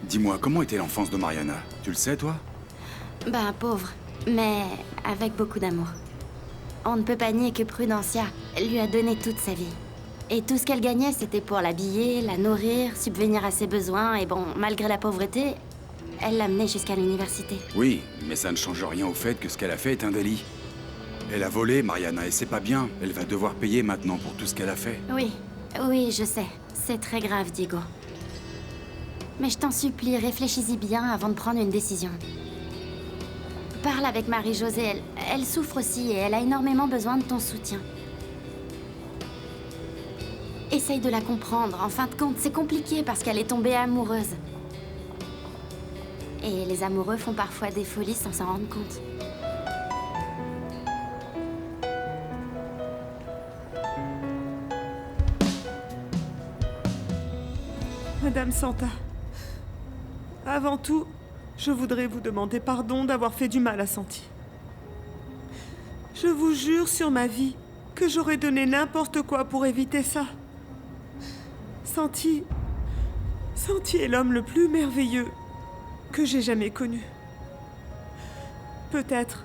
Dis-moi, comment était l'enfance de Mariana? Tu le sais, toi? Ben, pauvre, mais avec beaucoup d'amour. On ne peut pas nier que Prudencia lui a donné toute sa vie. Et tout ce qu'elle gagnait, c'était pour l'habiller, la nourrir, subvenir à ses besoins, et bon, malgré la pauvreté, elle l'a menée jusqu'à l'université. Oui, mais ça ne change rien au fait que ce qu'elle a fait est un délit. Elle a volé, Mariana, et c'est pas bien. Elle va devoir payer maintenant pour tout ce qu'elle a fait. Oui, oui, je sais. C'est très grave, Diego. Mais je t'en supplie, réfléchis-y bien avant de prendre une décision. Parle avec Marie-Josée, elle souffre aussi et elle a énormément besoin de ton soutien. Essaye de la comprendre. En fin de compte, c'est compliqué parce qu'elle est tombée amoureuse. Et les amoureux font parfois des folies sans s'en rendre compte. Madame Santa, avant tout, je voudrais vous demander pardon d'avoir fait du mal à Santi. Je vous jure sur ma vie que j'aurais donné n'importe quoi pour éviter ça. Santi est l'homme le plus merveilleux que j'ai jamais connu. Peut-être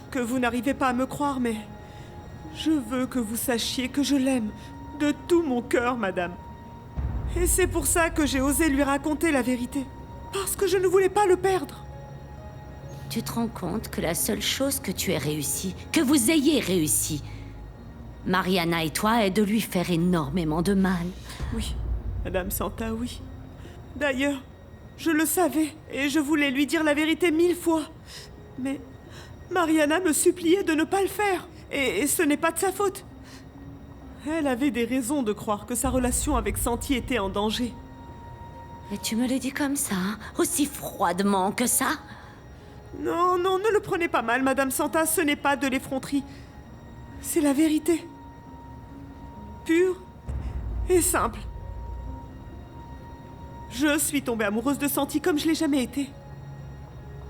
que vous n'arrivez pas à me croire, mais je veux que vous sachiez que je l'aime de tout mon cœur, madame. Et c'est pour ça que j'ai osé lui raconter la vérité. Parce que je ne voulais pas le perdre. Tu te rends compte que la seule chose que tu aies réussi, que vous ayez réussi, Mariana et toi, est de lui faire énormément de mal. Oui, Madame Santa, oui. D'ailleurs, je le savais et je voulais lui dire la vérité 1000 fois. Mais Mariana me suppliait de ne pas le faire. Et ce n'est pas de sa faute. Elle avait des raisons de croire que sa relation avec Santi était en danger. Et tu me le dis comme ça, aussi froidement que ça? Non, ne le prenez pas mal, Madame Santa, ce n'est pas de l'effronterie. C'est la vérité. Pure et simple. Je suis tombée amoureuse de Santi comme je l'ai jamais été.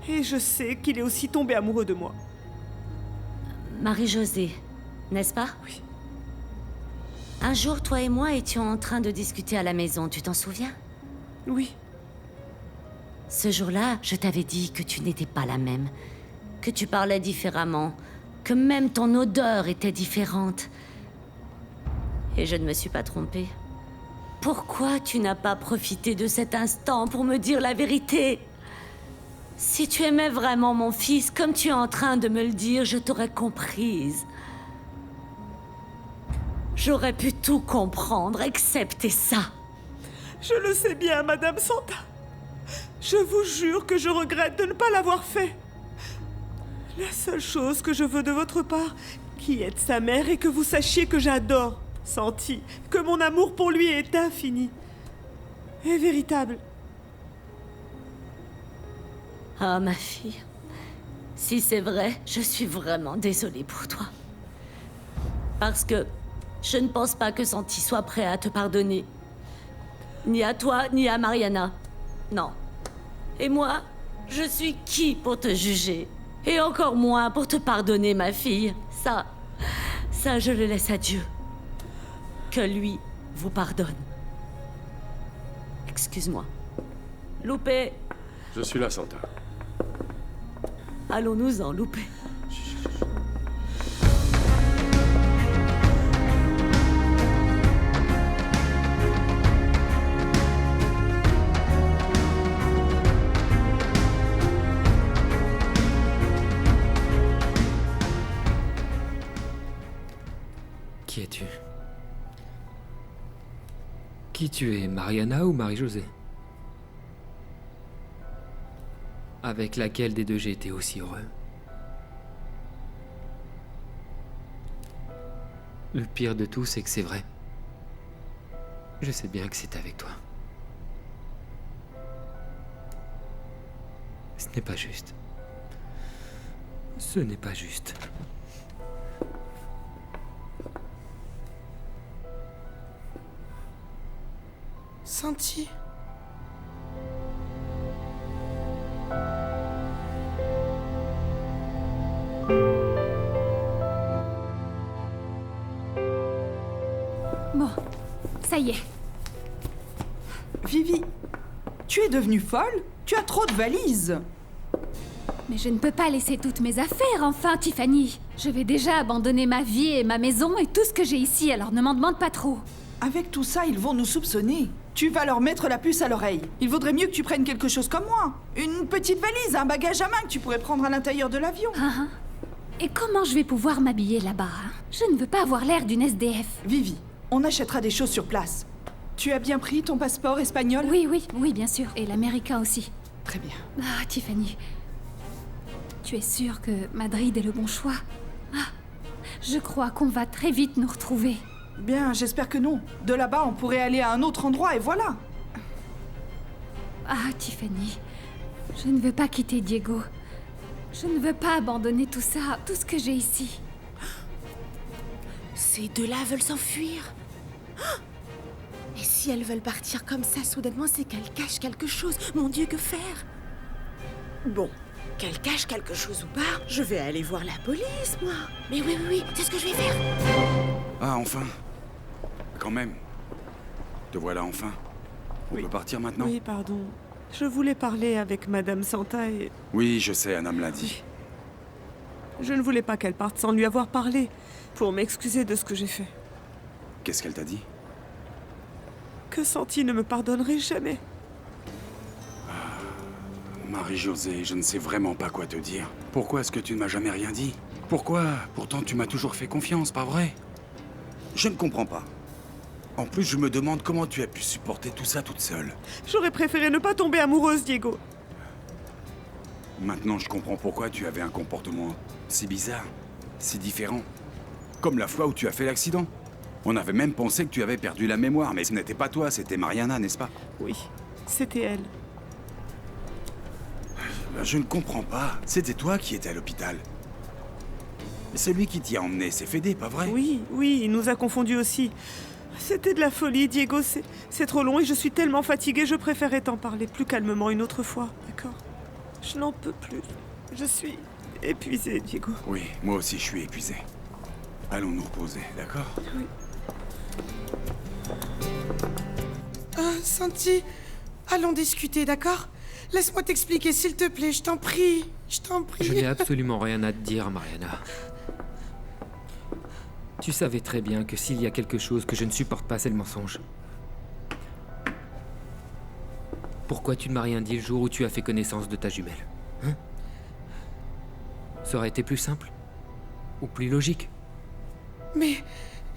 Et je sais qu'il est aussi tombé amoureux de moi. Marie-Josée, n'est-ce pas? Oui. Un jour, toi et moi étions en train de discuter à la maison, tu t'en souviens? Oui. Ce jour-là, je t'avais dit que tu n'étais pas la même, que tu parlais différemment, que même ton odeur était différente. Et je ne me suis pas trompée. Pourquoi tu n'as pas profité de cet instant pour me dire la vérité? Si tu aimais vraiment mon fils, comme tu es en train de me le dire, je t'aurais comprise. J'aurais pu tout comprendre, excepté ça. Je le sais bien, Madame Santa. Je vous jure que je regrette de ne pas l'avoir fait. La seule chose que je veux de votre part, qui êtes sa mère, est que vous sachiez que j'adore Santi, que mon amour pour lui est infini et véritable. Ah, ma fille, si c'est vrai, je suis vraiment désolée pour toi. Parce que je ne pense pas que Santi soit prêt à te pardonner. Ni à toi, ni à Mariana. Non. Et moi, je suis qui pour te juger? Et encore moins pour te pardonner, ma fille. Ça, je le laisse à Dieu. Que lui vous pardonne. Excuse-moi. Loupé. Je suis là, Santa. Allons-nous-en, Loupé. Qui es-tu? Qui tu es, Mariana ou Marie-Josée? Avec laquelle des deux j'ai été aussi heureux? Le pire de tout, c'est que c'est vrai. Je sais bien que c'est avec toi. Ce n'est pas juste. Ce n'est pas juste. Santi. Bon, ça y est. Vivi, Tu es devenue folle? Tu as trop de valises. Mais je ne peux pas laisser toutes mes affaires, enfin, Tiffany. Je vais déjà abandonner ma vie et ma maison et tout ce que j'ai ici, alors ne m'en demande pas trop. Avec tout ça, ils vont nous soupçonner. Tu vas leur mettre la puce à l'oreille. Il vaudrait mieux que tu prennes quelque chose comme moi. Une petite valise, un bagage à main que tu pourrais prendre à l'intérieur de l'avion. Hein? Et comment je vais pouvoir m'habiller là-bas, hein? Je ne veux pas avoir l'air d'une SDF. Vivi, on achètera des choses sur place. Tu as bien pris ton passeport espagnol? Oui, bien sûr. Et l'américain aussi. Très bien. Ah, Tiffany. Tu es sûre que Madrid est le bon choix? Ah, je crois qu'on va très vite nous retrouver. Bien, j'espère que non. De là-bas, on pourrait aller à un autre endroit et voilà. Ah, Tiffany. Je ne veux pas quitter Diego. Je ne veux pas abandonner tout ça, tout ce que j'ai ici. Ces deux-là veulent s'enfuir. Et si elles veulent partir comme ça soudainement, c'est qu'elles cachent quelque chose. Mon Dieu, que faire? Bon, qu'elles cachent quelque chose ou pas, je vais aller voir la police, moi. Mais oui, c'est ce que je vais faire. Ah, enfin. Quand même. Te voilà enfin. On peut partir maintenant? Oui, pardon. Je voulais parler avec Madame Santa et... Oui, je sais, Anna me l'a dit. Je ne voulais pas qu'elle parte sans lui avoir parlé, pour m'excuser de ce que j'ai fait. Qu'est-ce qu'elle t'a dit? Que Santi ne me pardonnerait jamais. Marie-Josée, je ne sais vraiment pas quoi te dire. Pourquoi est-ce que tu ne m'as jamais rien dit? Pourquoi? Pourtant, tu m'as toujours fait confiance, pas vrai? Je ne comprends pas. En plus, je me demande comment tu as pu supporter tout ça toute seule. J'aurais préféré ne pas tomber amoureuse, Diego. Maintenant, je comprends pourquoi tu avais un comportement si bizarre, si différent. Comme la fois où tu as fait l'accident. On avait même pensé que tu avais perdu la mémoire, mais ce n'était pas toi, c'était Mariana, n'est-ce pas? Oui, c'était elle. Je ne comprends pas. C'était toi qui étais à l'hôpital. Celui qui t'y a emmené, c'est Fédé, pas vrai? Oui, il nous a confondus aussi. C'était de la folie, Diego, c'est trop long et je suis tellement fatiguée, je préférais t'en parler plus calmement une autre fois, d'accord? Je n'en peux plus. Je suis épuisée, Diego. Oui, moi aussi je suis épuisé. Allons nous reposer, d'accord? Oui. Santi, allons discuter, d'accord? Laisse-moi t'expliquer, s'il te plaît, je t'en prie. Je t'en prie. Je n'ai absolument rien à te dire, Mariana. Tu savais très bien que s'il y a quelque chose que je ne supporte pas, c'est le mensonge. Pourquoi tu ne m'as rien dit le jour où tu as fait connaissance de ta jumelle? Hein? Ça aurait été plus simple? Ou plus logique? Mais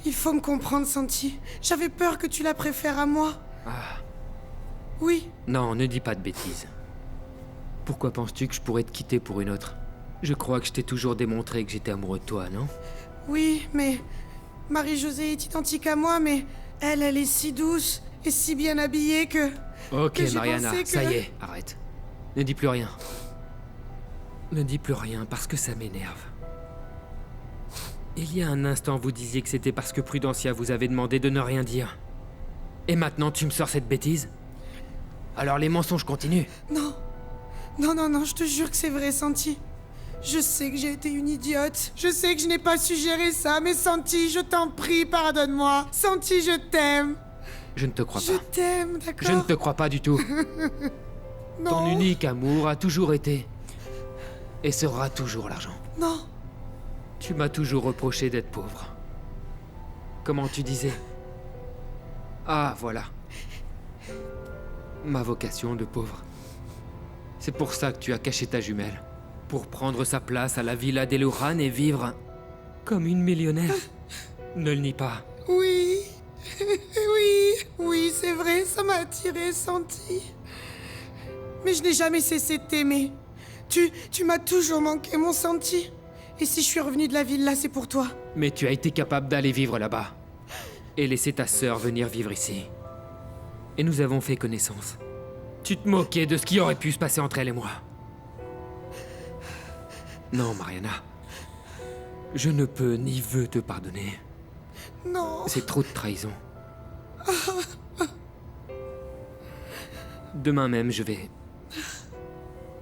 il faut me comprendre, Santi. J'avais peur que tu la préfères à moi. Ah. Oui. Non, ne dis pas de bêtises. Pourquoi penses-tu que je pourrais te quitter pour une autre? Je crois que je t'ai toujours démontré que j'étais amoureux de toi, non? Oui, mais Marie-Josée est identique à moi, mais elle est si douce et si bien habillée que... Ok, que j'ai Mariana, pensé que... ça y est, arrête. Ne dis plus rien. Ne dis plus rien parce que ça m'énerve. Il y a un instant, vous disiez que c'était parce que Prudencia vous avait demandé de ne rien dire. Et maintenant, tu me sors cette bêtise? Alors les mensonges continuent. Non, je te jure que c'est vrai, Santi. Je sais que j'ai été une idiote. Je sais que je n'ai pas su gérer ça, mais Santi, je t'en prie, pardonne-moi. Santi, je t'aime. Je ne te crois Je pas. t'aime, d'accord? Je ne te crois pas du tout. Non. Ton unique amour a toujours été et sera toujours l'argent. Non. Tu m'as toujours reproché d'être pauvre. Comment tu disais? Ah, voilà. Ma vocation de pauvre. C'est pour ça que tu as caché ta jumelle. Pour prendre sa place à la Villa de Luján et vivre comme une millionnaire. Ne le nie pas. Oui. Oui, c'est vrai, ça m'a attiré, Santi. Mais je n'ai jamais cessé de t'aimer. Tu m'as toujours manqué, mon Santi. Et si je suis revenue de la ville là, c'est pour toi. Mais tu as été capable d'aller vivre là-bas. Et laisser ta sœur venir vivre ici. Et nous avons fait connaissance. Tu te moquais de ce qui aurait pu se passer entre elle et moi. Non, Mariana. Je ne peux ni veux te pardonner. Non. C'est trop de trahison. Demain même, je vais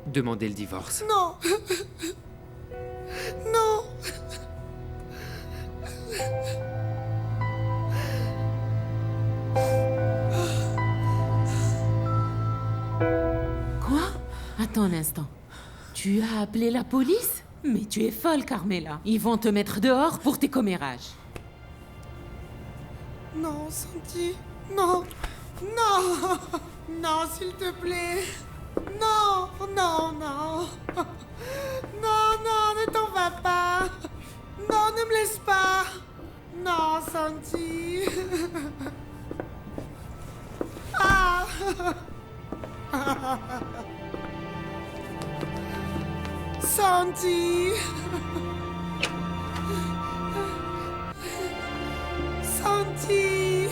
demander le divorce. Non. Non. Attends un instant. Tu as appelé la police? Mais tu es folle, Carmela. Ils vont te mettre dehors pour tes commérages. Non, Santi. Non. Non. Non, s'il te plaît. Non, non, non. Non, non, ne t'en vas pas. Non, ne me laisse pas. Non, Santi. Ah. Santi. Santi.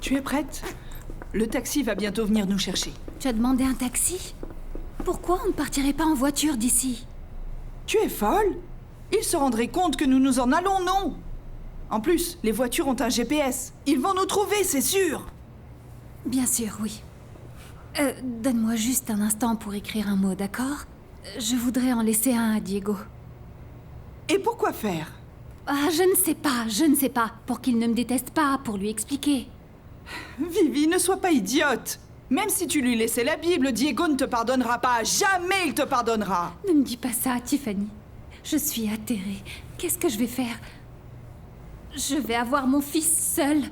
Tu es prête? Le taxi va bientôt venir nous chercher. Tu as demandé un taxi? Pourquoi on ne partirait pas en voiture d'ici? Tu es folle? Ils se rendraient compte que nous nous en allons, non? En plus, les voitures ont un GPS. Ils vont nous trouver, c'est sûr. Bien sûr, oui. Donne-moi juste un instant pour écrire un mot, d'accord? Je voudrais en laisser un à Diego. Et pourquoi faire? Ah, je ne sais pas. Pour qu'il ne me déteste pas, pour lui expliquer. Vivi, ne sois pas idiote. Même si tu lui laissais la Bible, Diego ne te pardonnera pas. Jamais il te pardonnera. Ne me dis pas ça, Tiffany. Je suis atterrée. Qu'est-ce que je vais faire? Je vais avoir mon fils seul.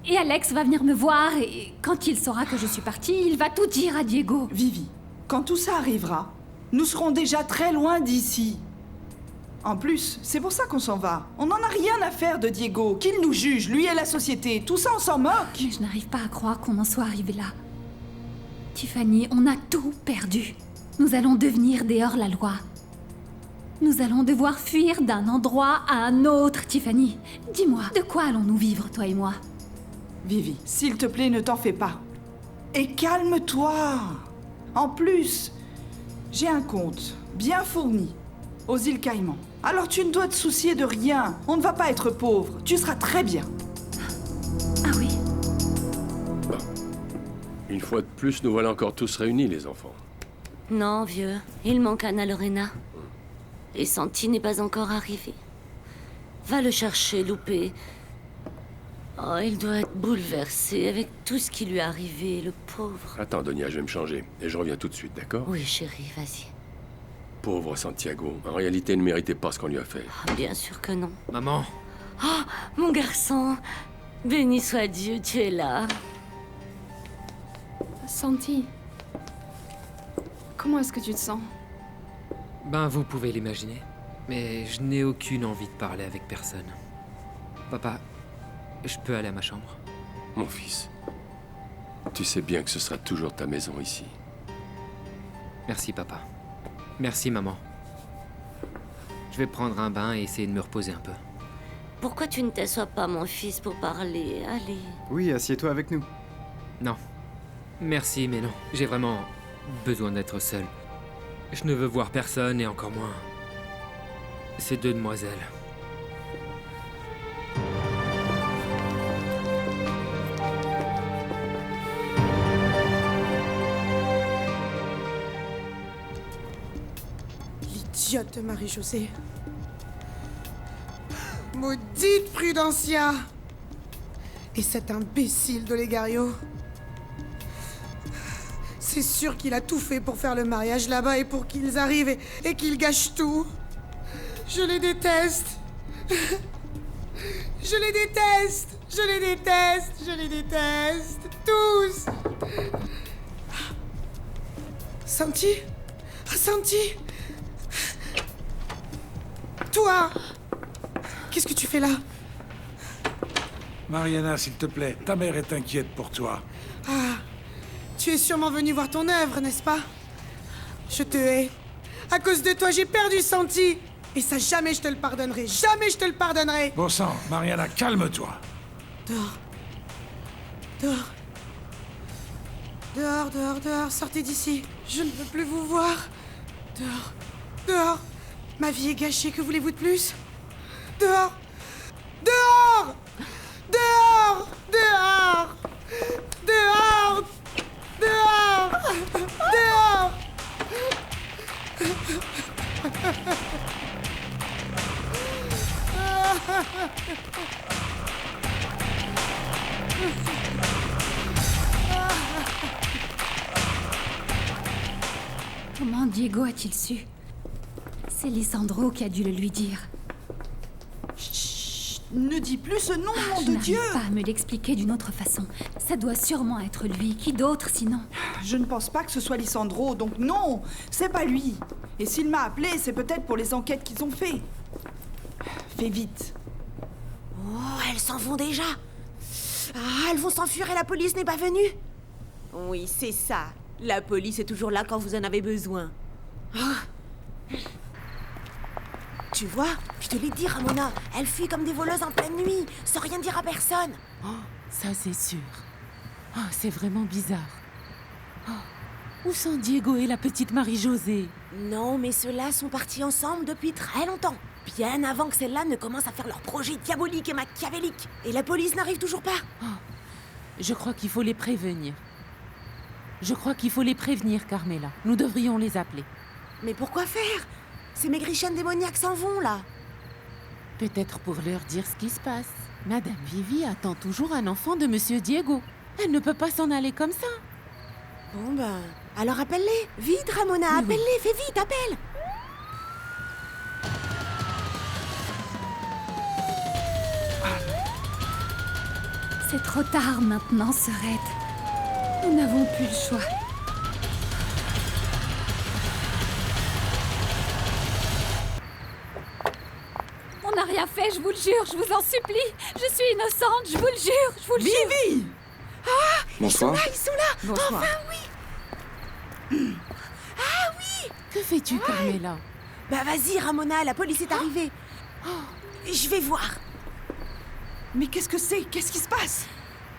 Et Alex va venir me voir et quand il saura que je suis partie, il va tout dire à Diego. Vivi, quand tout ça arrivera, nous serons déjà très loin d'ici. En plus, c'est pour ça qu'on s'en va. On n'en a rien à faire de Diego. Qu'il nous juge, lui et la société. Tout ça, on s'en moque. Mais je n'arrive pas à croire qu'on en soit arrivé là. Tiffany, on a tout perdu. Nous allons devenir des hors-la-loi. Nous allons devoir fuir d'un endroit à un autre, Tiffany. Dis-moi, de quoi allons-nous vivre, toi et moi? Vivi, s'il te plaît, ne t'en fais pas. Et calme-toi. En plus, j'ai un compte bien fourni aux îles Caïmans. Alors tu ne dois te soucier de rien. On ne va pas être pauvre. Tu seras très bien. Ah oui? Bon. Une fois de plus, nous voilà encore tous réunis, les enfants. Non, vieux. Il manque Anna Lorena. Et Santi n'est pas encore arrivé. Va le chercher, Loupé. Oh, il doit être bouleversé avec tout ce qui lui est arrivé, le pauvre. Attends, Donia, je vais me changer. Et je reviens tout de suite, d'accord? Oui, chérie, vas-y. Pauvre Santiago. En réalité, il ne méritait pas ce qu'on lui a fait. Ah, bien sûr que non. Maman, Oh, mon garçon. Béni soit Dieu, tu es là. Santi, comment est-ce que tu te sens? ben vous pouvez l'imaginer. Mais je n'ai aucune envie de parler avec personne. Papa, je peux aller à ma chambre? Mon fils, tu sais bien que ce sera toujours ta maison ici. Merci, papa. Merci, maman. Je vais prendre un bain et essayer de me reposer un peu. Pourquoi tu ne t'assois pas, mon fils, pour parler? Allez. Oui, assieds-toi avec nous. Non. Merci, mais non. J'ai vraiment besoin d'être seul. Je ne veux voir personne et encore moins ces deux demoiselles. L'idiote de Marie-Josée. Maudite Prudencia. Et cet imbécile de Légario. C'est sûr qu'il a tout fait pour faire le mariage là-bas et pour qu'ils arrivent et qu'ils gâchent tout. Je les déteste. Je les déteste. Je les déteste. Je les déteste. Tous. Santi? Ah, Santi? Toi? Qu'est-ce que tu fais là? Mariana, s'il te plaît, ta mère est inquiète pour toi. Ah, tu es sûrement venu voir ton œuvre, n'est-ce pas? Je te hais. À cause de toi, j'ai perdu Santi. Et ça, jamais je te le pardonnerai. Jamais je te le pardonnerai. Bon sang, Mariana, calme-toi. Dehors. Dehors. Dehors, dehors, dehors. Sortez d'ici. Je ne veux plus vous voir. Dehors. Dehors. Ma vie est gâchée. Que voulez-vous de plus? Dehors. Dehors. Dehors. Dehors. Dehors. Dehors. Dehors. Comment Diego a-t-il su? C'est Lisandro qui a dû le lui dire. Chut, ne dis plus ce nom, nom Je de Dieu! n'arrive pas à me l'expliquer d'une autre façon. Ça doit sûrement être lui. Qui d'autre sinon? Je ne pense pas que ce soit Lisandro, donc non, c'est pas lui. Et s'il m'a appelé, c'est peut-être pour les enquêtes qu'ils ont fait. Fais vite. Oh, elles s'en vont déjà. Ah, elles vont s'enfuir et la police n'est pas venue. Oui, c'est ça. La police est toujours là quand vous en avez besoin. Oh. Tu vois, je te l'ai dit, Ramona, elles fuient comme des voleuses en pleine nuit, sans rien dire à personne. Oh, ça c'est sûr. Oh, c'est vraiment bizarre. Oh, où sont Diego et la petite Marie-Josée? Non, mais ceux-là sont partis ensemble depuis très longtemps. Bien avant que celles-là ne commencent à faire leurs projets diaboliques et machiavéliques. Et la police n'arrive toujours pas. Oh, je crois qu'il faut les prévenir. Je crois qu'il faut les prévenir, Carmela. Nous devrions les appeler. Mais pourquoi faire? Ces maigrichonnes démoniaques s'en vont, là. Peut-être pour leur dire ce qui se passe. Madame Vivi attend toujours un enfant de Monsieur Diego. Elle ne peut pas s'en aller comme ça. Bon ben, alors appelle-les. Vite, Ramona, Oui, appelle-les, oui. fais vite, appelle. C'est trop tard maintenant, Serette. Nous n'avons plus le choix. On n'a rien fait, je vous le jure, je vous en supplie. Je suis innocente, je vous le jure, je vous le jure. Vivi! Bonsoir. Ils sont là. Bonsoir. Enfin, oui. Que fais-tu, Carmela? Bah vas-y, Ramona, la police est arrivée. Oh, je vais voir. Mais qu'est-ce que c'est? Qu'est-ce qui se passe?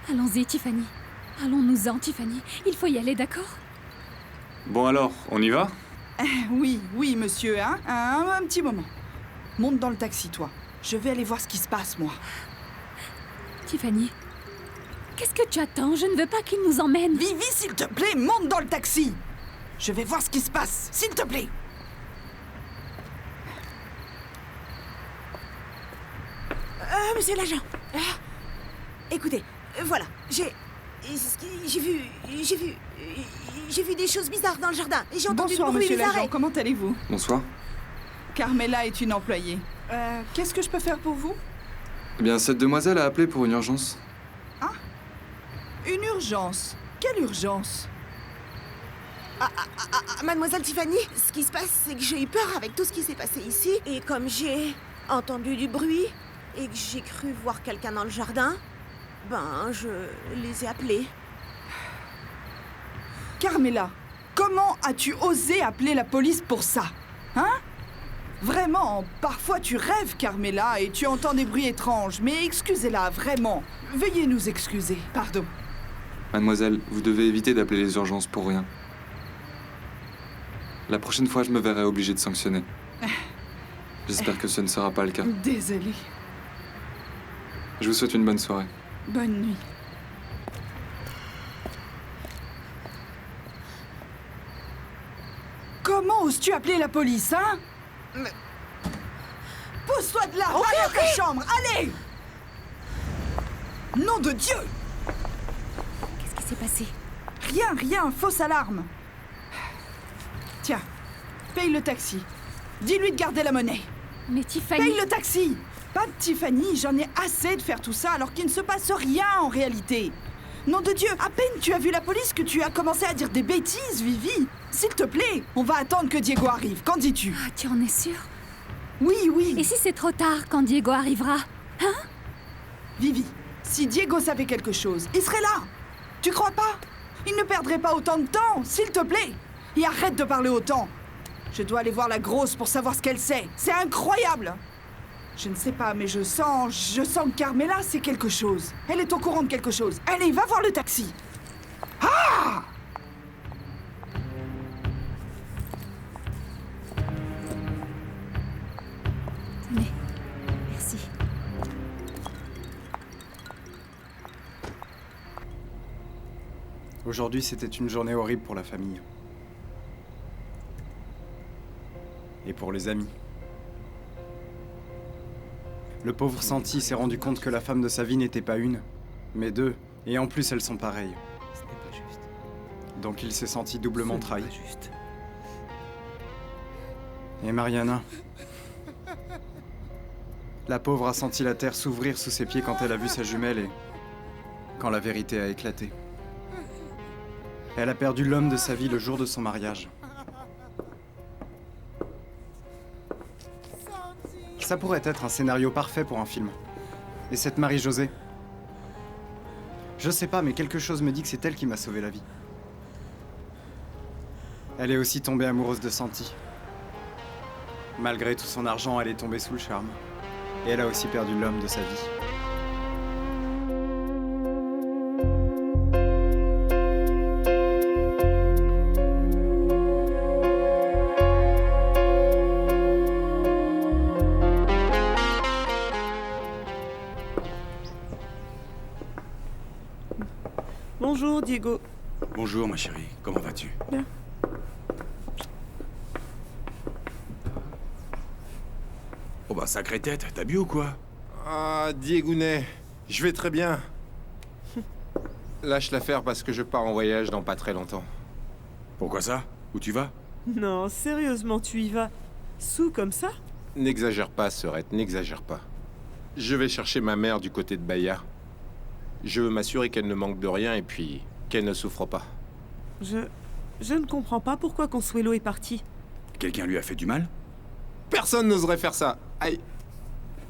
Allons-y, Tiffany. Allons-nous-en, Tiffany. Il faut y aller, d'accord? Bon alors, on y va? Oui, oui, monsieur, hein? Un petit moment. Monte dans le taxi, toi. Je vais aller voir ce qui se passe, moi. Tiffany, qu'est-ce que tu attends? Je ne veux pas qu'il nous emmène. Vivi, s'il te plaît, monte dans le taxi. Je vais voir ce qui se passe, s'il te plaît. Monsieur l'agent. Écoutez, voilà, j'ai vu des choses bizarres dans le jardin. Et j'ai entendu Bonsoir, du bruit monsieur bizarre. l'agent, comment allez-vous? Bonsoir. Carmela est une employée. Qu'est-ce que je peux faire pour vous? Eh bien, cette demoiselle a appelé pour une urgence. Une urgence? Quelle urgence? Mademoiselle Tiffany, ce qui se passe, c'est que j'ai eu peur avec tout ce qui s'est passé ici. Et comme j'ai entendu du bruit et que j'ai cru voir quelqu'un dans le jardin, ben, je les ai appelés. Carmela, comment as-tu osé appeler la police pour ça? Hein? Vraiment, parfois tu rêves, Carmela, et tu entends des bruits étranges. Mais excusez-la, vraiment. Veuillez nous excuser, pardon. Mademoiselle, vous devez éviter d'appeler les urgences pour rien. La prochaine fois, je me verrai obligé de sanctionner. J'espère que ce ne sera pas le cas. Désolée. Je vous souhaite une bonne soirée. Bonne nuit. Comment oses-tu appeler la police, hein? Pousse-toi de là, va dans ta chambre, allez! Nom de Dieu! Qu'est-ce qui s'est passé? Rien, fausse alarme. Tiens, paye le taxi. Dis-lui de garder la monnaie. Mais Tiffany... Paye le taxi! Pas de Tiffany, j'en ai assez de faire tout ça alors qu'il ne se passe rien en réalité. Nom de Dieu, à peine tu as vu la police que tu as commencé à dire des bêtises, Vivi. S'il te plaît, on va attendre que Diego arrive. Qu'en dis-tu? Ah, tu en es sûre? Oui. Et si c'est trop tard quand Diego arrivera? Hein? Vivi, si Diego savait quelque chose, il serait là. Tu crois pas? Il ne perdrait pas autant de temps, s'il te plaît. Et arrête de parler autant. Je dois aller voir la grosse pour savoir ce qu'elle sait. C'est incroyable. Je ne sais pas, mais je sens que Carmela sait quelque chose. Elle est au courant de quelque chose. Allez, va voir le taxi. Ah! Tenez, merci. Aujourd'hui, c'était une journée horrible pour la famille. Et pour les amis. Le pauvre Santi s'est rendu compte que la femme de sa vie n'était pas une, mais deux, et en plus elles sont pareilles. Ce n'est pas juste. Donc il s'est senti doublement trahi. Pas juste. Et Mariana? La pauvre a senti la terre s'ouvrir sous ses pieds quand elle a vu sa jumelle et quand la vérité a éclaté. Elle a perdu l'homme de sa vie le jour de son mariage. Ça pourrait être un scénario parfait pour un film. Et cette Marie-Josée? Je sais pas, mais quelque chose me dit que c'est elle qui m'a sauvé la vie. Elle est aussi tombée amoureuse de Santi. Malgré tout son argent, elle est tombée sous le charme. Et elle a aussi perdu l'homme de sa vie. Bonjour, Diego. Bonjour, ma chérie. Comment vas-tu? Bien. Oh bah, sacrée tête, t'as bu ou quoi? Ah, Diegounet, je vais très bien. Lâche l'affaire parce que je pars en voyage dans pas très longtemps. Pourquoi ça? Où tu vas? Non, sérieusement, tu y vas sous comme ça? N'exagère pas, Serette, n'exagère pas. Je vais chercher ma mère du côté de Bahia. Je veux m'assurer qu'elle ne manque de rien et puis qu'elle ne souffre pas. Je ne comprends pas pourquoi Consuelo est parti. Quelqu'un lui a fait du mal? Personne n'oserait faire ça. Aïe.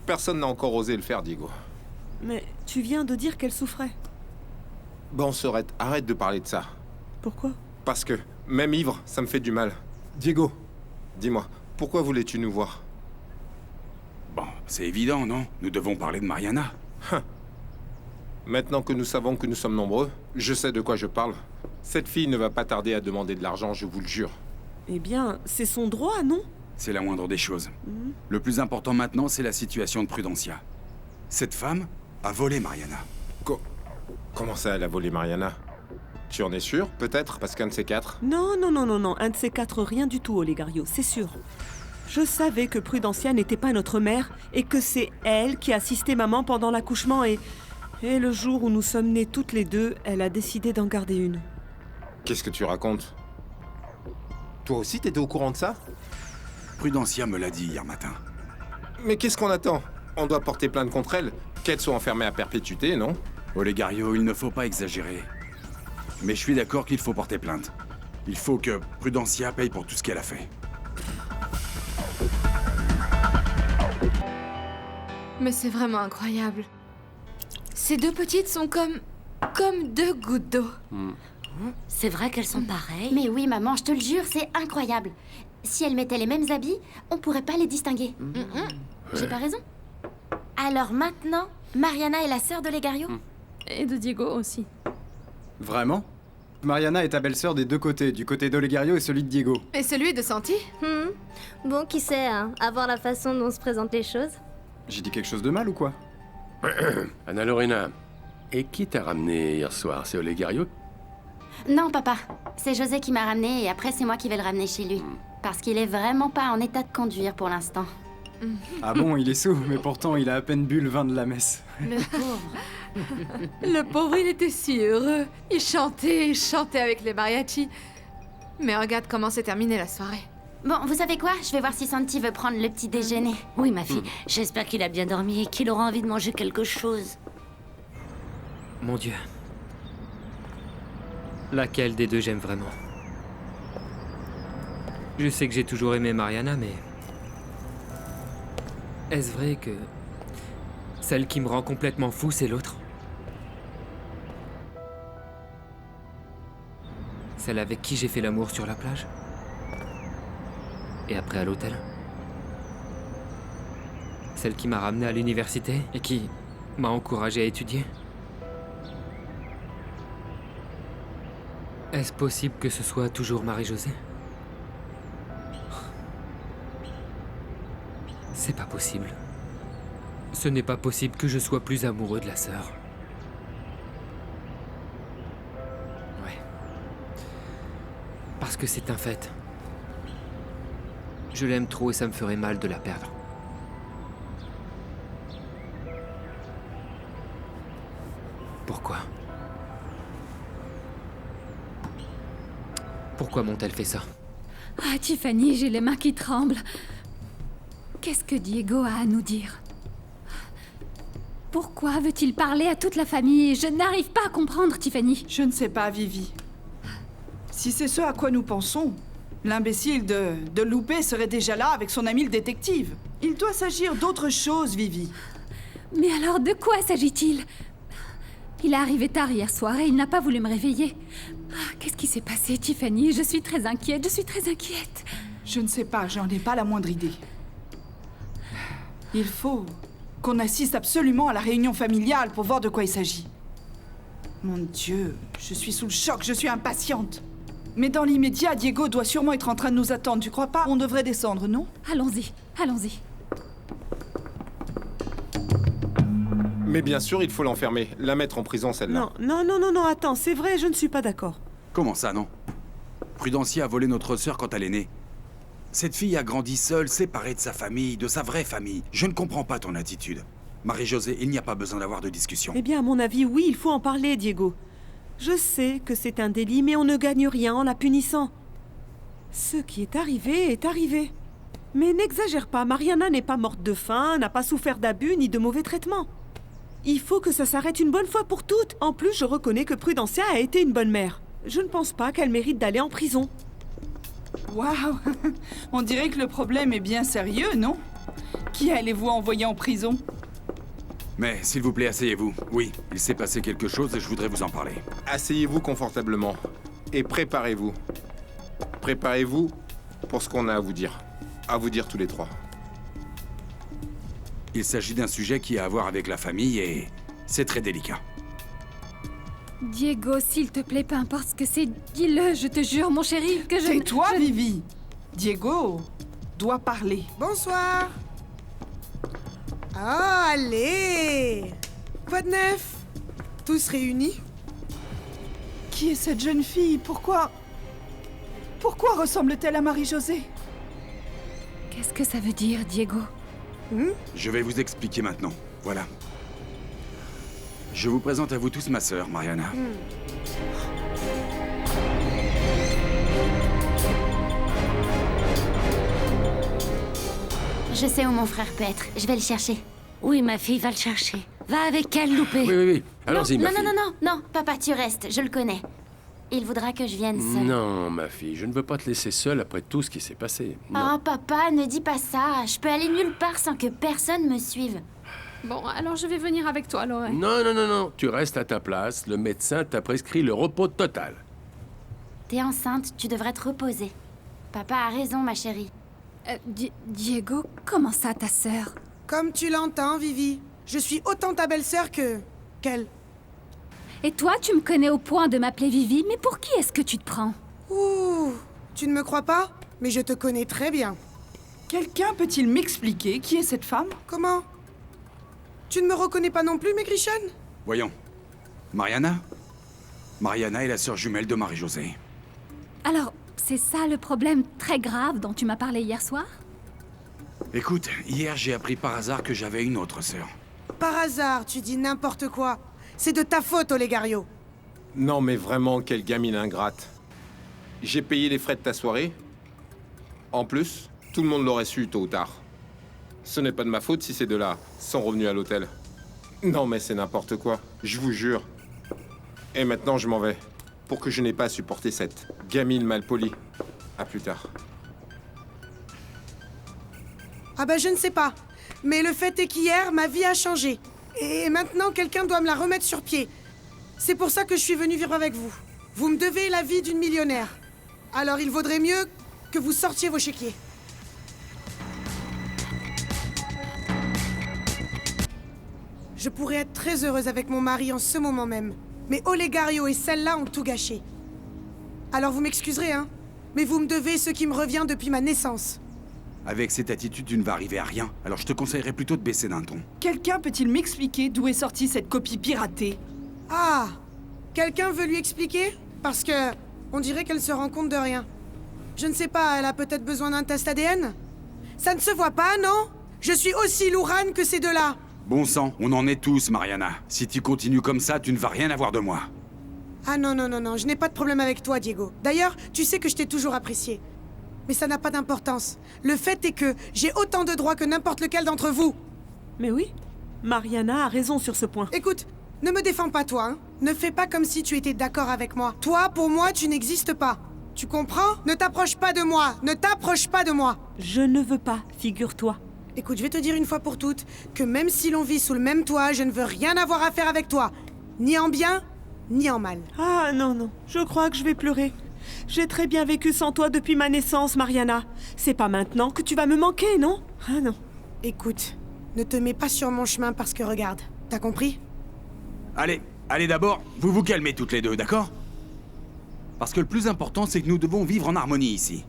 Personne n'a encore osé le faire, Diego. Mais tu viens de dire qu'elle souffrait. Bon, Serette, arrête de parler de ça. Pourquoi? Parce que, même ivre, ça me fait du mal. Diego, dis-moi, pourquoi voulais-tu nous voir? Bon, c'est évident, non? Nous devons parler de Mariana. Maintenant que nous savons que nous sommes nombreux, je sais de quoi je parle. Cette fille ne va pas tarder à demander de l'argent, je vous le jure. Eh bien, c'est son droit, non? C'est la moindre des choses. Le plus important maintenant, c'est la situation de Prudencia. Cette femme a volé Mariana. Comment ça, elle a volé Mariana? Tu en es sûr? Peut-être, parce qu'un de ces quatre? Non, un de ces quatre, rien du tout, Olegario, c'est sûr. Je savais que Prudencia n'était pas notre mère et que c'est elle qui assistait maman pendant l'accouchement et le jour où nous sommes nés toutes les deux, elle a décidé d'en garder une. Qu'est-ce que tu racontes? Toi aussi, t'étais au courant de ça? Prudencia me l'a dit hier matin. Mais qu'est-ce qu'on attend? On doit porter plainte contre elle. Qu'elle soit enfermée à perpétuité, non? Olegario, il ne faut pas exagérer. Mais je suis d'accord qu'il faut porter plainte. Il faut que Prudencia paye pour tout ce qu'elle a fait. Mais c'est vraiment incroyable. Ces deux petites sont comme deux gouttes d'eau. C'est vrai qu'elles sont pareilles? Mais oui, maman, je te le jure, c'est incroyable. Si elles mettaient les mêmes habits, on pourrait pas les distinguer. J'ai pas raison? Alors maintenant, Mariana est la sœur de Olegario? Et de Diego aussi. Vraiment? Mariana est ta belle-sœur des deux côtés, du côté d'Olegario et celui de Diego. Et celui de Santi? Bon, qui sait, hein, à voir la façon dont se présentent les choses. J'ai dit quelque chose de mal ou quoi? Anna Lorena, et qui t'a ramené hier soir? C'est Olegario? Non, papa. C'est José qui m'a ramené et après c'est moi qui vais le ramener chez lui. Parce qu'il est vraiment pas en état de conduire pour l'instant. Ah bon, il est saoul, mais pourtant il a à peine bu le vin de la messe. Le pauvre. Le pauvre, il était si heureux. Il chantait avec les mariachis. Mais regarde comment s'est terminée la soirée. Bon, vous savez quoi? Je vais voir si Santi veut prendre le petit déjeuner. Oui, ma fille. J'espère qu'il a bien dormi et qu'il aura envie de manger quelque chose. Mon Dieu. Laquelle des deux j'aime vraiment? Je sais que j'ai toujours aimé Mariana, mais... Est-ce vrai que... Celle qui me rend complètement fou, c'est l'autre? Celle avec qui j'ai fait l'amour sur la plage? Et après à l'hôtel? Celle qui m'a ramené à l'université et qui m'a encouragé à étudier? Est-ce possible que ce soit toujours Marie-Josée? C'est pas possible. Ce n'est pas possible que je sois plus amoureux de la sœur. Ouais. Parce que c'est un fait. Je l'aime trop et ça me ferait mal de la perdre. Pourquoi? Pourquoi m'ont-elles fait ça? Ah, Tiffany, j'ai les mains qui tremblent. Qu'est-ce que Diego a à nous dire? Pourquoi veut-il parler à toute la famille? Je n'arrive pas à comprendre, Tiffany. Je ne sais pas, Vivi. Si c'est ce à quoi nous pensons, l'imbécile de Loupé serait déjà là avec son ami le détective. Il doit s'agir d'autre chose, Vivi. Mais alors, de quoi s'agit-il? Il est arrivé tard hier soir et il n'a pas voulu me réveiller. Ah, qu'est-ce qui s'est passé, Tiffany? Je suis très inquiète, Je ne sais pas, j'en ai pas la moindre idée. Il faut qu'on assiste absolument à la réunion familiale pour voir de quoi il s'agit. Mon Dieu, je suis sous le choc, je suis impatiente. Mais dans l'immédiat, Diego doit sûrement être en train de nous attendre, tu crois pas? On devrait descendre, non? Allons-y, allons-y. Mais bien sûr, il faut l'enfermer, la mettre en prison, celle-là. Non, attends, c'est vrai, je ne suis pas d'accord. Comment ça, non? Prudencia a volé notre sœur quand elle est née. Cette fille a grandi seule, séparée de sa famille, de sa vraie famille. Je ne comprends pas ton attitude. Marie-Josée, il n'y a pas besoin d'avoir de discussion. Eh bien, à mon avis, oui, il faut en parler, Diego. Je sais que c'est un délit, mais on ne gagne rien en la punissant. Ce qui est arrivé. Mais n'exagère pas, Mariana n'est pas morte de faim, n'a pas souffert d'abus ni de mauvais traitements. Il faut que ça s'arrête une bonne fois pour toutes. En plus, je reconnais que Prudencia a été une bonne mère. Je ne pense pas qu'elle mérite d'aller en prison. Waouh! On dirait que le problème est bien sérieux, non? Qui allez-vous envoyer en prison? Mais, s'il vous plaît, asseyez-vous. Oui, il s'est passé quelque chose et je voudrais vous en parler. Asseyez-vous confortablement et préparez-vous. Préparez-vous pour ce qu'on a à vous dire. À vous dire tous les trois. Il s'agit d'un sujet qui a à voir avec la famille et c'est très délicat. Diego, s'il te plaît, peu importe ce que c'est, dis-le, je te jure, mon chéri, que je... Tais-toi, Vivi! Diego doit parler. Bonsoir. Ah, allez! Quoi de neuf? Tous réunis? Qui est cette jeune fille? Pourquoi ressemble-t-elle à Marie-Josée? Qu'est-ce que ça veut dire, Diego? Je vais vous expliquer maintenant. Voilà. Je vous présente à vous tous ma sœur, Mariana. Je sais où mon frère peut être. Je vais le chercher. Oui, ma fille, va le chercher. Va avec elle, Loupé. Oui. Allons-y, ma fille. Non, papa, tu restes. Je le connais. Il voudra que je vienne seule. Non, ma fille, je ne veux pas te laisser seule après tout ce qui s'est passé. Non. Oh, papa, ne dis pas ça. Je peux aller nulle part sans que personne me suive. Bon, alors je vais venir avec toi, Lorraine. Non. Tu restes à ta place. Le médecin t'a prescrit le repos total. T'es enceinte, tu devrais te reposer. Papa a raison, ma chérie. Diego, comment ça, ta sœur? Comme tu l'entends, Vivi. Je suis autant ta belle-sœur qu'elle. Et toi, tu me connais au point de m'appeler Vivi, mais pour qui est-ce que tu te prends? Ouh, tu ne me crois pas? Mais je te connais très bien. Quelqu'un peut-il m'expliquer qui est cette femme? Comment? Tu ne me reconnais pas non plus, Maigrichonne? Voyons. Mariana est la sœur jumelle de Marie-Josée. Alors, c'est ça le problème très grave dont tu m'as parlé hier soir? Écoute, hier j'ai appris par hasard que j'avais une autre sœur. Par hasard, tu dis n'importe quoi. C'est de ta faute, Olegario. Non, mais vraiment, quelle gamine ingrate. J'ai payé les frais de ta soirée. En plus, tout le monde l'aurait su tôt ou tard. Ce n'est pas de ma faute si ces deux-là sont revenus à l'hôtel. Non, mais c'est n'importe quoi, je vous jure. Et maintenant, je m'en vais. Pour que je n'ai pas à supporter cette gamine malpolie. À plus tard. Ah bah je ne sais pas. Mais le fait est qu'hier, ma vie a changé. Et maintenant, quelqu'un doit me la remettre sur pied. C'est pour ça que je suis venue vivre avec vous. Vous me devez la vie d'une millionnaire. Alors il vaudrait mieux que vous sortiez vos chéquiers. Je pourrais être très heureuse avec mon mari en ce moment même. Mais Olegario et celle-là ont tout gâché. Alors vous m'excuserez, hein, mais vous me devez ce qui me revient depuis ma naissance. Avec cette attitude, tu ne vas arriver à rien. Alors je te conseillerais plutôt de baisser d'un ton. Quelqu'un peut-il m'expliquer d'où est sortie cette copie piratée? Ah! Quelqu'un veut lui expliquer? Parce que on dirait qu'elle se rend compte de rien. Je ne sais pas, elle a peut-être besoin d'un test ADN? Ça ne se voit pas, non? Je suis aussi lourane que ces deux-là. Bon sang, on en est tous, Mariana. Si tu continues comme ça, tu ne vas rien avoir de moi. Ah non, non, non, non, je n'ai pas de problème avec toi, Diego. D'ailleurs, tu sais que je t'ai toujours apprécié. Mais ça n'a pas d'importance. Le fait est que j'ai autant de droits que n'importe lequel d'entre vous. Mais oui, Mariana a raison sur ce point. Écoute, ne me défends pas, toi, hein. Ne fais pas comme si tu étais d'accord avec moi. Toi, pour moi, tu n'existes pas. Tu comprends? Ne t'approche pas de moi. Ne t'approche pas de moi. Je ne veux pas, figure-toi. Écoute, je vais te dire une fois pour toutes que même si l'on vit sous le même toit, je ne veux rien avoir à faire avec toi. Ni en bien, ni en mal. Ah non, non, je crois que je vais pleurer. J'ai très bien vécu sans toi depuis ma naissance, Mariana. C'est pas maintenant que tu vas me manquer, non? Ah non. Écoute, ne te mets pas sur mon chemin parce que regarde, t'as compris? Allez, allez d'abord, vous vous calmez toutes les deux, d'accord? Parce que le plus important, c'est que nous devons vivre en harmonie ici.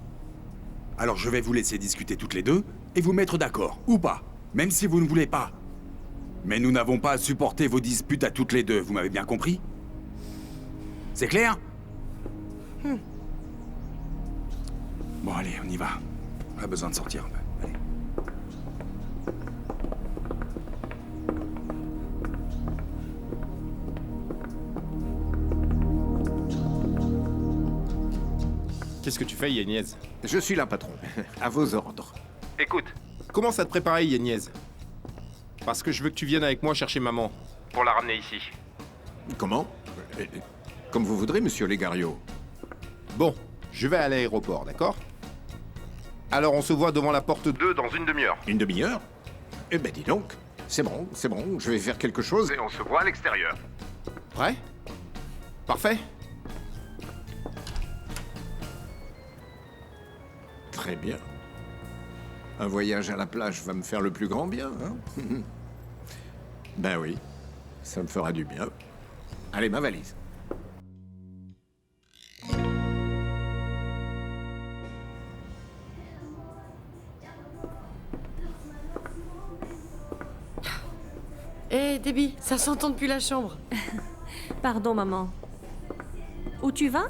Alors je vais vous laisser discuter toutes les deux et vous mettre d'accord, ou pas, même si vous ne voulez pas. Mais nous n'avons pas à supporter vos disputes à toutes les deux, vous m'avez bien compris? C'est clair? Bon allez, on y va. On a besoin de sortir un peu, allez. Qu'est-ce que tu fais, Yagnez? Je suis là, patron. À vos ordres. Écoute, commence à te préparer, Yagnez. Parce que je veux que tu viennes avec moi chercher maman. Pour la ramener ici. Comment? Comme vous voudrez, monsieur Legario. Bon, je vais à l'aéroport, d'accord? Alors on se voit devant la porte 2 dans une demi-heure. Une demi-heure? Eh ben dis donc. C'est bon, je vais faire quelque chose et on se voit à l'extérieur. Prêt? Parfait. Très bien. Un voyage à la plage va me faire le plus grand bien, hein? Ben oui, ça me fera du bien. Allez, ma valise. Hé, Debbie, ça s'entend depuis la chambre. Pardon, maman. Où tu vas?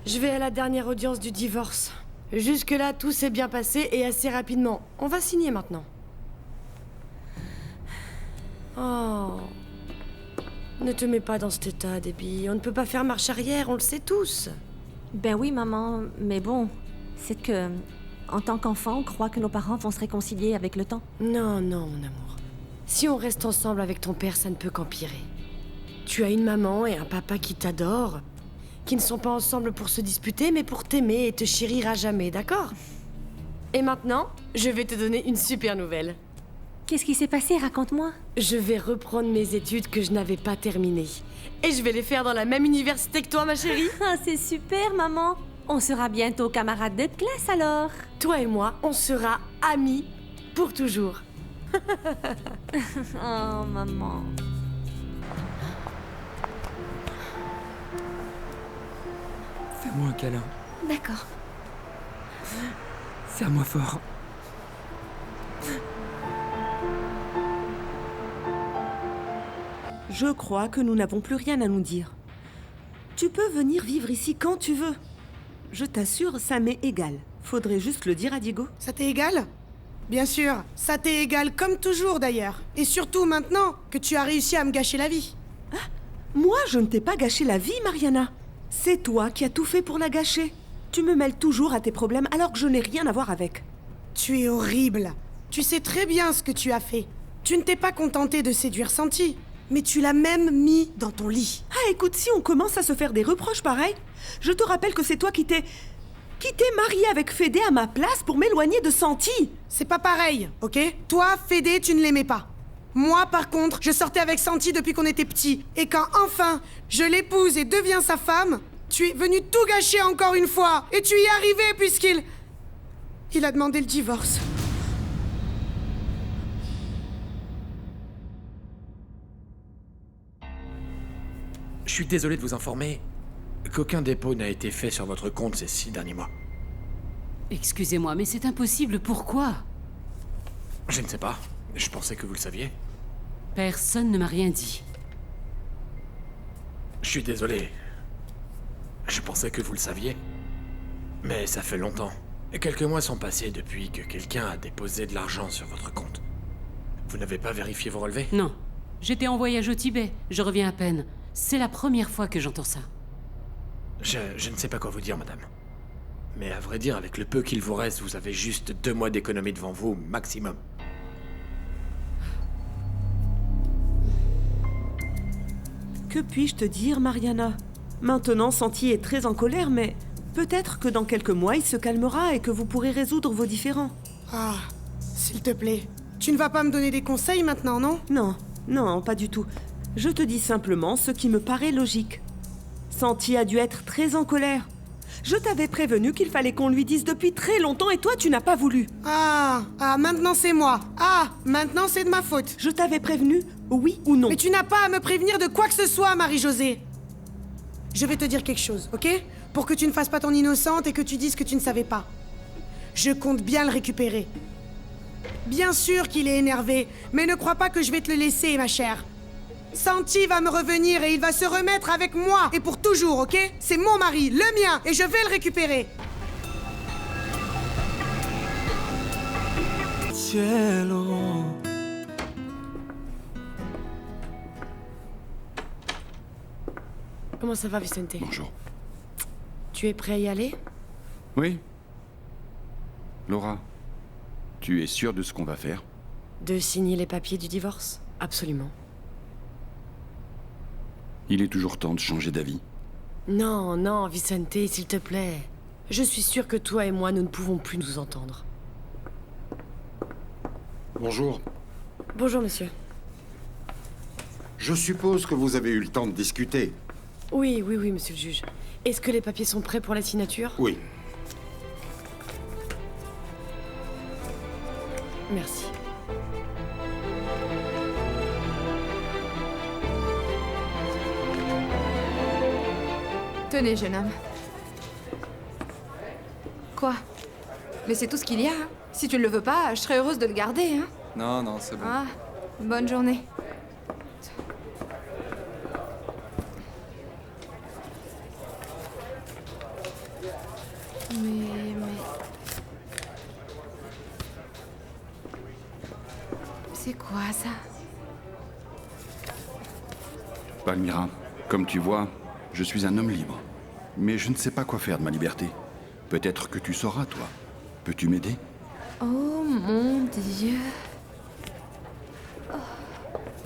Je vais à la dernière audience du divorce. Jusque-là, tout s'est bien passé et assez rapidement. On va signer maintenant. Oh. Ne te mets pas dans cet état, Debbie. On ne peut pas faire marche arrière, on le sait tous. Ben oui, maman, mais bon, c'est que, en tant qu'enfant, on croit que nos parents vont se réconcilier avec le temps. Non, non, mon amour. Si on reste ensemble avec ton père, ça ne peut qu'empirer. Tu as une maman et un papa qui t'adorent, qui ne sont pas ensemble pour se disputer, mais pour t'aimer et te chérir à jamais, d'accord? Et maintenant, je vais te donner une super nouvelle. Qu'est-ce qui s'est passé? Raconte-moi. Je vais reprendre mes études que je n'avais pas terminées. Et je vais les faire dans la même université que toi, ma chérie. Ah, c'est super, maman. On sera bientôt camarades de classe, alors. Toi et moi, on sera amis pour toujours. Oh, maman. Fais-moi un câlin. D'accord. Serre-moi fort. Je crois que nous n'avons plus rien à nous dire. Tu peux venir vivre ici quand tu veux. Je t'assure, ça m'est égal. Faudrait juste le dire à Diego. Ça t'est égal? Bien sûr, ça t'est égal comme toujours d'ailleurs. Et surtout maintenant que tu as réussi à me gâcher la vie. Ah, moi, je ne t'ai pas gâché la vie, Mariana. C'est toi qui as tout fait pour la gâcher. Tu me mêles toujours à tes problèmes alors que je n'ai rien à voir avec. Tu es horrible. Tu sais très bien ce que tu as fait. Tu ne t'es pas contenté de séduire Santi, mais tu l'as même mis dans ton lit. Ah, écoute, si on commence à se faire des reproches pareils, je te rappelle que c'est toi qui t'es marié avec Fédé à ma place pour m'éloigner de Santi. C'est pas pareil, ok? Toi, Fédé, tu ne l'aimais pas. Moi, par contre, je sortais avec Santi depuis qu'on était petits. Et quand enfin, je l'épouse et deviens sa femme, tu es venu tout gâcher encore une fois. Et tu y es arrivé puisqu'il... Il a demandé le divorce. Je suis désolé de vous informer qu'aucun dépôt n'a été fait sur votre compte ces 6 derniers mois. Excusez-moi, mais c'est impossible. Pourquoi? Je ne sais pas. Je pensais que vous le saviez. Personne ne m'a rien dit. Je suis désolé. Je pensais que vous le saviez. Mais ça fait longtemps. Et quelques mois sont passés depuis que quelqu'un a déposé de l'argent sur votre compte. Vous n'avez pas vérifié vos relevés? Non. J'étais en voyage au Tibet. Je reviens à peine. C'est la première fois que j'entends ça. Je ne sais pas quoi vous dire, madame. Mais à vrai dire, avec le peu qu'il vous reste, vous avez juste 2 mois d'économie devant vous, maximum. Que puis-je te dire, Mariana? Maintenant, Santi est très en colère, mais peut-être que dans quelques mois, il se calmera et que vous pourrez résoudre vos différends. Ah, s'il te plaît. Tu ne vas pas me donner des conseils maintenant, non? Non, non, pas du tout. Je te dis simplement ce qui me paraît logique. Santi a dû être très en colère. Je t'avais prévenu qu'il fallait qu'on lui dise depuis très longtemps et toi, tu n'as pas voulu. Ah, maintenant c'est moi. Ah, maintenant c'est de ma faute. Je t'avais prévenu, oui ou non. Mais tu n'as pas à me prévenir de quoi que ce soit, Marie-Josée. Je vais te dire quelque chose, ok? Pour que tu ne fasses pas ton innocente et que tu dises que tu ne savais pas. Je compte bien le récupérer. Bien sûr qu'il est énervé, mais ne crois pas que je vais te le laisser, ma chère. Santi va me revenir et il va se remettre avec moi. Et pour toujours, ok? C'est mon mari, le mien, et je vais le récupérer. Cielo. Comment ça va, Vicente? Bonjour. Tu es prêt à y aller? Oui. Laura, tu es sûre de ce qu'on va faire? De signer les papiers du divorce? Absolument. Il est toujours temps de changer d'avis. Non, non, Vicente, s'il te plaît. Je suis sûre que toi et moi, nous ne pouvons plus nous entendre. Bonjour. Bonjour, monsieur. Je suppose que vous avez eu le temps de discuter. Oui, monsieur le juge. Est-ce que les papiers sont prêts pour la signature? Oui. Merci. Tenez, jeune homme. Quoi? Mais c'est tout ce qu'il y a. Hein. Si tu ne le veux pas, je serais heureuse de le garder. Hein. Non, c'est bon. Ah, bonne journée. Mais... C'est quoi, ça? Palmyra, comme tu vois, je suis un homme libre. Mais je ne sais pas quoi faire de ma liberté. Peut-être que tu sauras, toi. Peux-tu m'aider? Oh mon Dieu.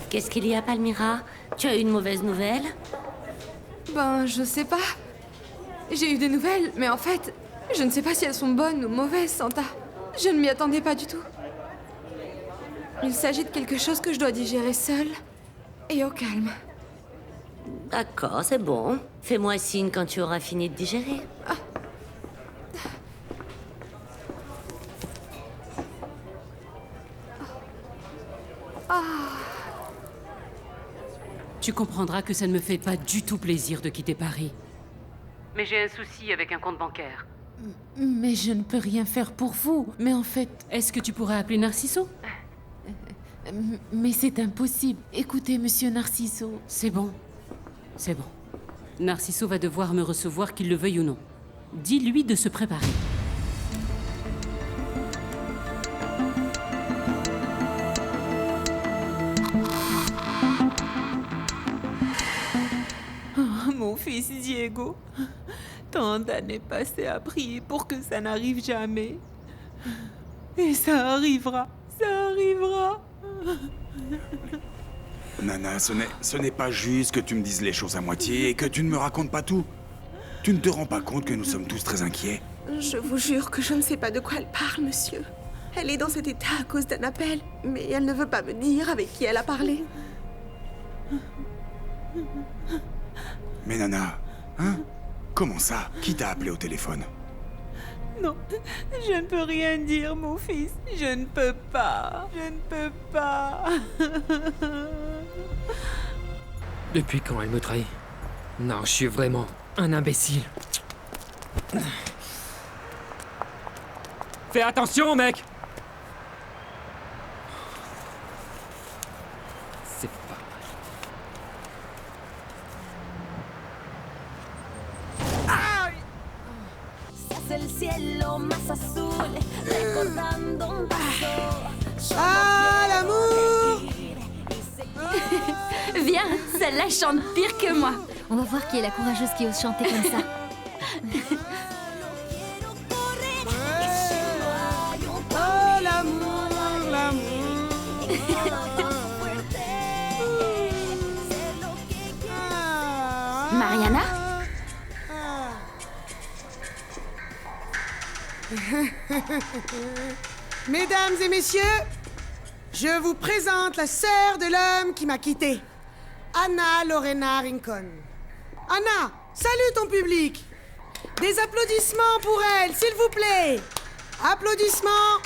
Qu'est-ce qu'il y a, Palmyra? Tu as eu une mauvaise nouvelle? Ben, je sais pas. J'ai eu des nouvelles, mais en fait, je ne sais pas si elles sont bonnes ou mauvaises, Santa. Je ne m'y attendais pas du tout. Il s'agit de quelque chose que je dois digérer seule et au calme. D'accord, c'est bon. Fais-moi signe quand tu auras fini de digérer. Tu comprendras que ça ne me fait pas du tout plaisir de quitter Paris. Mais j'ai un souci avec un compte bancaire. Mais je ne peux rien faire pour vous. Mais en fait... Est-ce que tu pourrais appeler Narciso? Mais c'est impossible. Écoutez, monsieur Narciso... C'est bon. C'est bon. Narciso va devoir me recevoir, qu'il le veuille ou non. Dis-lui de se préparer. Oh, mon fils Diego. Tant d'années passées à prier pour que ça n'arrive jamais. Et ça arrivera. Ça arrivera. Nana, ce n'est pas juste que tu me dises les choses à moitié et que tu ne me racontes pas tout. Tu ne te rends pas compte que nous sommes tous très inquiets? Je vous jure que je ne sais pas de quoi elle parle, monsieur. Elle est dans cet état à cause d'un appel, mais elle ne veut pas me dire avec qui elle a parlé. Mais Nana, hein? Comment ça? Qui t'a appelé au téléphone? Non, je ne peux rien dire, mon fils. Je ne peux pas. Je ne peux pas. Depuis quand elle me trahit? Non, je suis vraiment un imbécile. Fais attention, mec! C'est pas El cielo más azul, recordando un paso. Ah, l'amour! Viens, celle-là chante pire que moi. On va voir qui est la courageuse qui ose chanter comme ça. Oh, l'amour, l'amour. Mariana? Mesdames et messieurs, je vous présente la sœur de l'homme qui m'a quitté, Anna Lorena Rincon. Anna, salue ton public. Des applaudissements pour elle, s'il vous plaît. Applaudissements.